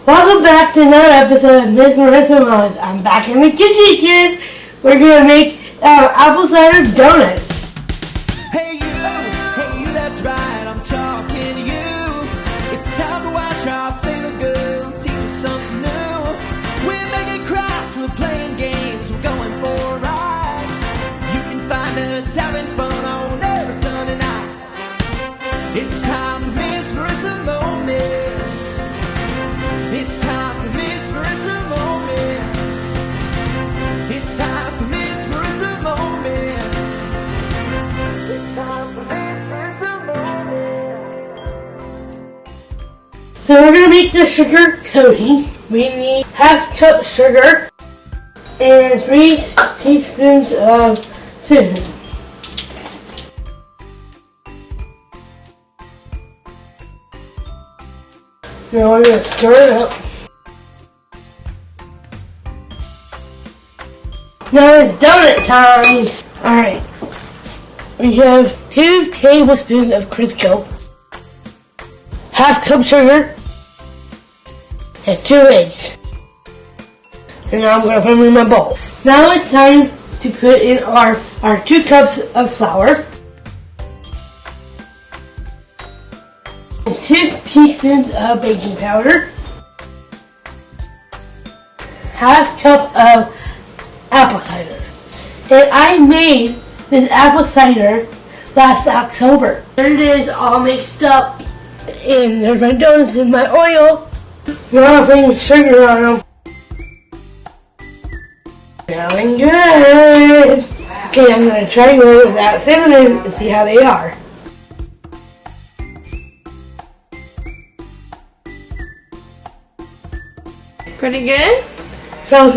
Welcome back to another episode of Miss Marissa Mo's. I'm back in the kitchen again. We're gonna make apple cider donuts. Hey you, that's right, I'm talking to you. It's time to watch our favorite girl and teach us something new. We're making crafts, we're playing games, we're going for a ride. You can find us having fun on every Sunday night. It's time for Miss Marissa Moments. It's time for Miss Marissa Moments. It's time for Miss Marissa Moments. It's time for Miss Marissa Moments. So we're gonna make the sugar coating. We need half cup sugar and 3 teaspoons of cinnamon. Now we're going to stir it up. Now it's donut time! Alright. We have 2 tablespoons of Crisco, half cup sugar, and 2 eggs. And now I'm going to put them in my bowl. Now it's time to put in our 2 cups of flour, and 2 teaspoons of baking powder, half cup of apple cider. And I made this apple cider last October. There it is, all mixed up. And there's my donuts and my oil. Now I'm putting sugar on them. Smelling good. Okay, I'm going to try one without cinnamon and see how they are. Pretty good? So.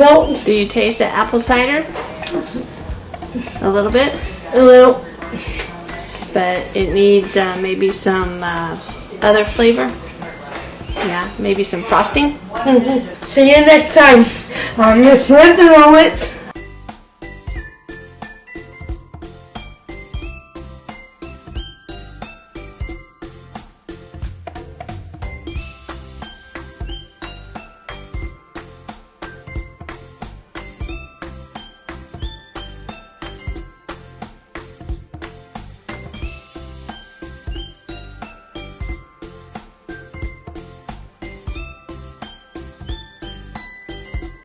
Do you taste the apple cider? A little bit? A little. But it needs maybe some other flavor. Yeah, maybe some frosting. See you next time on Miss Marissa Moments.